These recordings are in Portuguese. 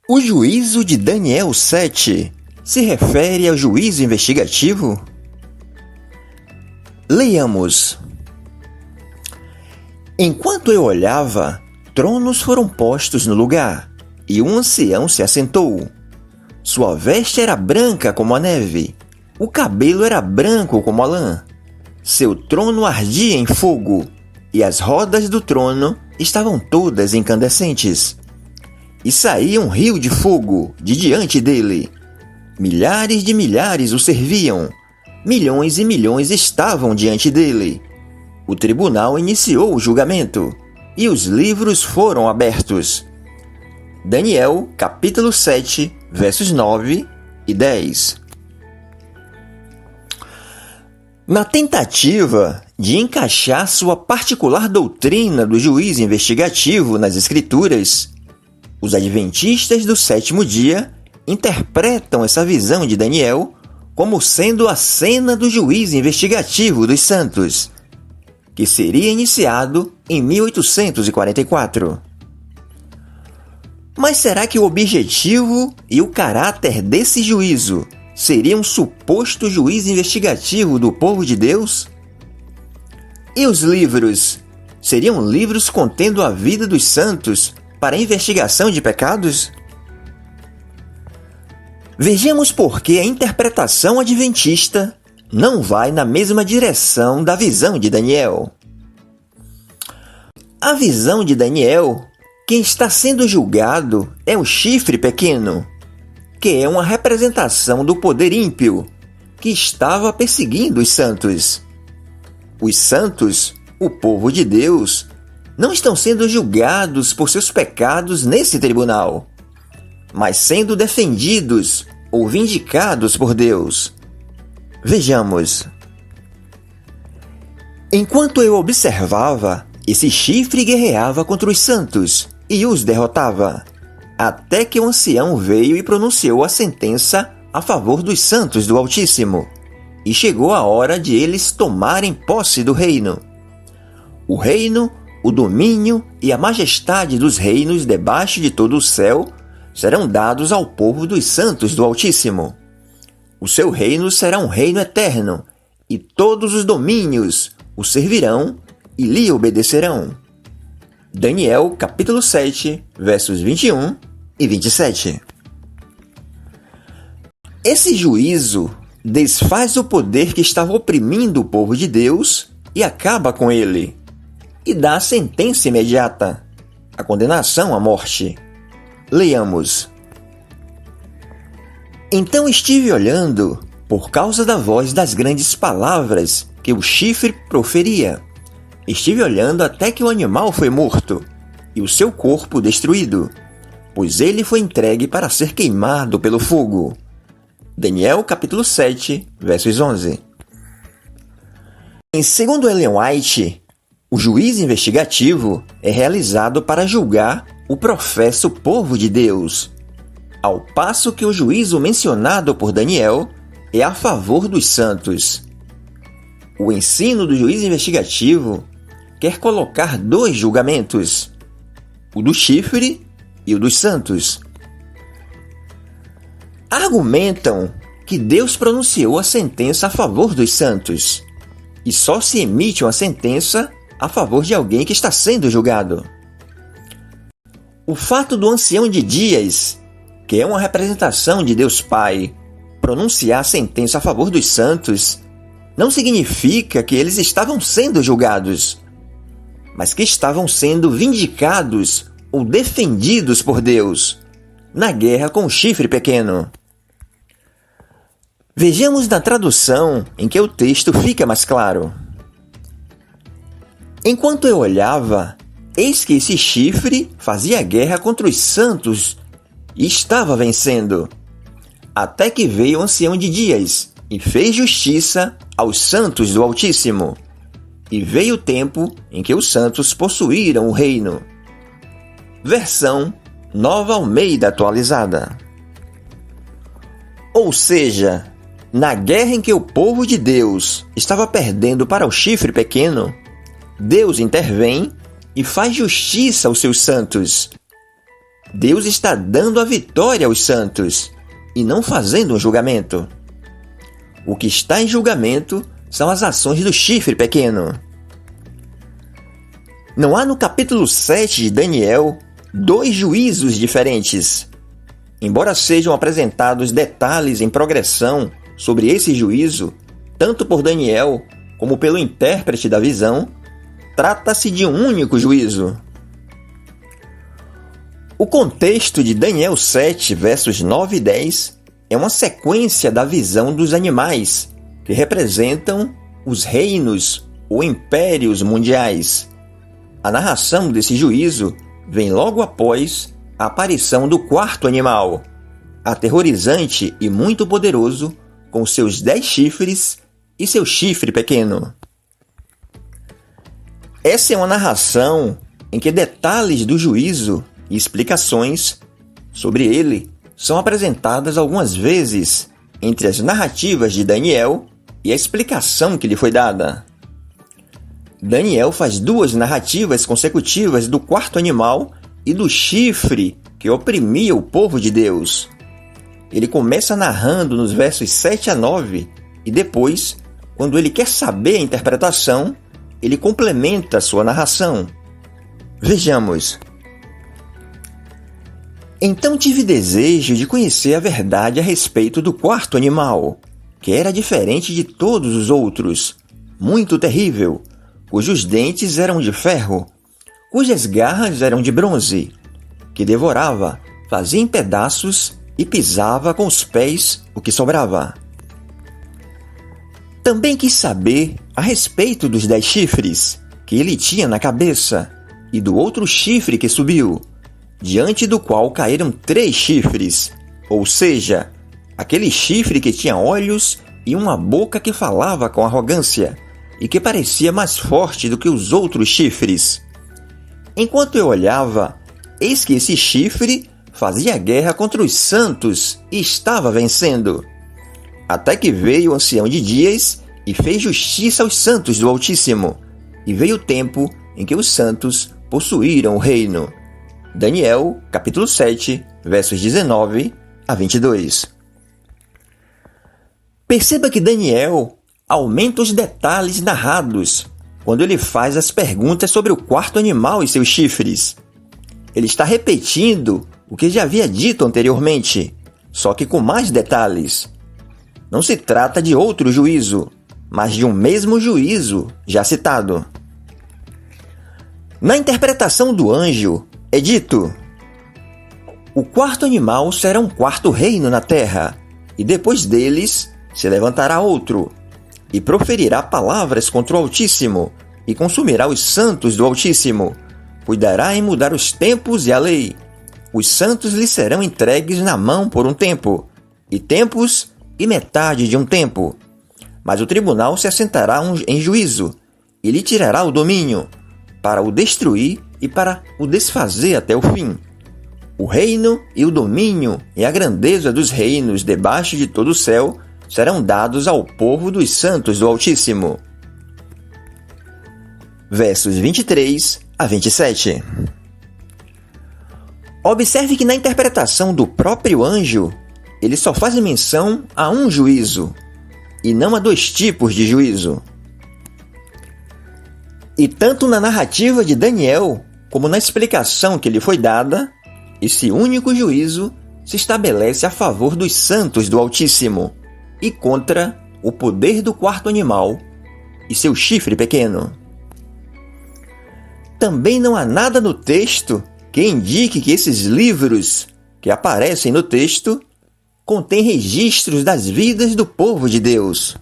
O juízo de Daniel 7 se refere ao juízo investigativo? Leiamos. Enquanto eu olhava, tronos foram postos no lugar, e um ancião se assentou. Sua veste era branca como a neve, o cabelo era branco como a lã. Seu trono ardia em fogo, e as rodas do trono estavam todas incandescentes. E saía um rio de fogo de diante dele. Milhares de milhares o serviam, milhões e milhões estavam diante dele. O tribunal iniciou o julgamento, e os livros foram abertos. Daniel, capítulo 7, versos 9 e 10. Na tentativa de encaixar sua particular doutrina do juízo investigativo nas Escrituras, os adventistas do sétimo dia interpretam essa visão de Daniel como sendo a cena do juízo investigativo dos santos, que seria iniciado em 1844. Mas será que o objetivo e o caráter desse juízo seria um suposto juízo investigativo do povo de Deus? E os livros seriam livros contendo a vida dos santos para investigação de pecados? Vejamos por que a interpretação adventista não vai na mesma direção da visão de Daniel. A visão de Daniel, quem está sendo julgado é o chifre pequeno, que é uma representação do poder ímpio que estava perseguindo os santos. Os santos, o povo de Deus, não estão sendo julgados por seus pecados nesse tribunal, mas sendo defendidos ou vindicados por Deus. Vejamos. Enquanto eu observava, esse chifre guerreava contra os santos e os derrotava, até que o ancião veio e pronunciou a sentença a favor dos santos do Altíssimo, e chegou a hora de eles tomarem posse do reino. O reino, o domínio e a majestade dos reinos debaixo de todo o céu serão dados ao povo dos santos do Altíssimo. O seu reino será um reino eterno, e todos os domínios o servirão e lhe obedecerão. Daniel, capítulo 7, versos 21 e 27. Esse juízo desfaz o poder que estava oprimindo o povo de Deus e acaba com ele, e dá a sentença imediata, a condenação à morte. Leiamos. Então estive olhando, por causa da voz das grandes palavras que o chifre proferia. Estive olhando até que o animal foi morto, e o seu corpo destruído, pois ele foi entregue para ser queimado pelo fogo. Daniel, capítulo 7, versos 11. Segundo Ellen White, o juízo investigativo é realizado para julgar o professo povo de Deus, ao passo que o juízo mencionado por Daniel é a favor dos santos. O ensino do juízo investigativo quer colocar dois julgamentos, o do chifre e o dos santos. Argumentam que Deus pronunciou a sentença a favor dos santos, e só se emite uma sentença a favor de alguém que está sendo julgado. O fato do ancião de dias, que é uma representação de Deus Pai, pronunciar a sentença a favor dos santos, não significa que eles estavam sendo julgados, mas que estavam sendo vindicados ou defendidos por Deus na guerra com o chifre pequeno. Vejamos na tradução em que o texto fica mais claro. Enquanto eu olhava, eis que esse chifre fazia guerra contra os santos e estava vencendo, até que veio o ancião de dias e fez justiça aos santos do Altíssimo. E veio o tempo em que os santos possuíram o reino. Versão Nova Almeida Atualizada. Ou seja, na guerra em que o povo de Deus estava perdendo para o chifre pequeno, Deus intervém e faz justiça aos seus santos. Deus está dando a vitória aos santos e não fazendo um julgamento. O que está em julgamento são as ações do chifre pequeno. Não há no capítulo 7 de Daniel 2 juízos diferentes. Embora sejam apresentados detalhes em progressão sobre esse juízo, tanto por Daniel como pelo intérprete da visão, trata-se de um único juízo. O contexto de Daniel 7, versos 9 e 10, é uma sequência da visão dos animais, que representam os reinos ou impérios mundiais. A narração desse juízo vem logo após a aparição do quarto animal, aterrorizante e muito poderoso, com seus 10 chifres e seu chifre pequeno. Essa é uma narração em que detalhes do juízo e explicações sobre ele são apresentadas algumas vezes entre as narrativas de Daniel e a explicação que lhe foi dada. Daniel faz 2 narrativas consecutivas do quarto animal e do chifre que oprimia o povo de Deus. Ele começa narrando nos versos 7 a 9 e depois, quando ele quer saber a interpretação, ele complementa sua narração. Vejamos. Então tive desejo de conhecer a verdade a respeito do quarto animal, que era diferente de todos os outros, muito terrível, cujos dentes eram de ferro, cujas garras eram de bronze, que devorava, fazia em pedaços e pisava com os pés o que sobrava. Também quis saber a respeito dos 10 chifres que ele tinha na cabeça e do outro chifre que subiu, diante do qual caíram 3 chifres, ou seja, aquele chifre que tinha olhos e uma boca que falava com arrogância e que parecia mais forte do que os outros chifres. Enquanto eu olhava, eis que esse chifre fazia guerra contra os santos e estava vencendo. Até que veio o ancião de dias e fez justiça aos santos do Altíssimo, e veio o tempo em que os santos possuíram o reino. Daniel, capítulo 7, versos 19 a 22. Perceba que Daniel aumenta os detalhes narrados quando ele faz as perguntas sobre o quarto animal e seus chifres. Ele está repetindo o que já havia dito anteriormente, só que com mais detalhes. Não se trata de outro juízo, mas de um mesmo juízo já citado. Na interpretação do anjo, é dito: o quarto animal será um quarto reino na terra, e depois deles se levantará outro, e proferirá palavras contra o Altíssimo, e consumirá os santos do Altíssimo. Cuidará em mudar os tempos e a lei. Os santos lhe serão entregues na mão por um tempo, e tempos e metade de um tempo. Mas o tribunal se assentará em juízo, e lhe tirará o domínio, para o destruir e para o desfazer até o fim. O reino e o domínio e a grandeza dos reinos debaixo de todo o céu serão dados ao povo dos santos do Altíssimo. Versos 23 a 27. Observe que na interpretação do próprio anjo, ele só faz menção a um juízo, e não a 2 tipos de juízo. E tanto na narrativa de Daniel, como na explicação que lhe foi dada, esse único juízo se estabelece a favor dos santos do Altíssimo e contra o poder do quarto animal e seu chifre pequeno. Também não há nada no texto que indique que esses livros que aparecem no texto contêm registros das vidas do povo de Deus.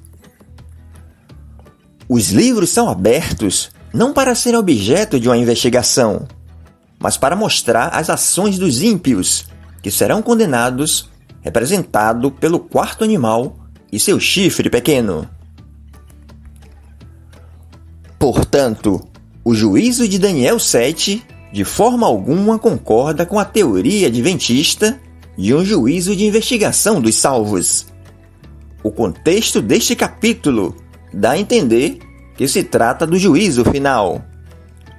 Os livros são abertos não para serem objeto de uma investigação, mas para mostrar as ações dos ímpios, que serão condenados, representado pelo quarto animal e seu chifre pequeno. Portanto, o juízo de Daniel 7, de forma alguma, concorda com a teoria adventista de um juízo de investigação dos salvos. O contexto deste capítulo dá a entender que se trata do juízo final,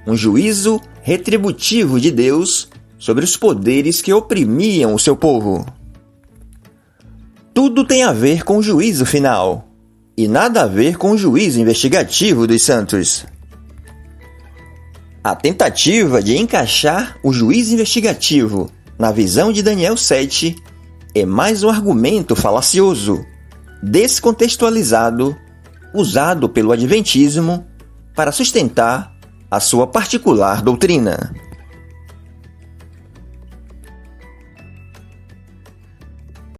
um juízo retributivo de Deus sobre os poderes que oprimiam o seu povo. Tudo tem a ver com o juízo final, e nada a ver com o juízo investigativo dos santos. A tentativa de encaixar o juízo investigativo na visão de Daniel 7 é mais um argumento falacioso, descontextualizado, usado pelo Adventismo para sustentar a sua particular doutrina.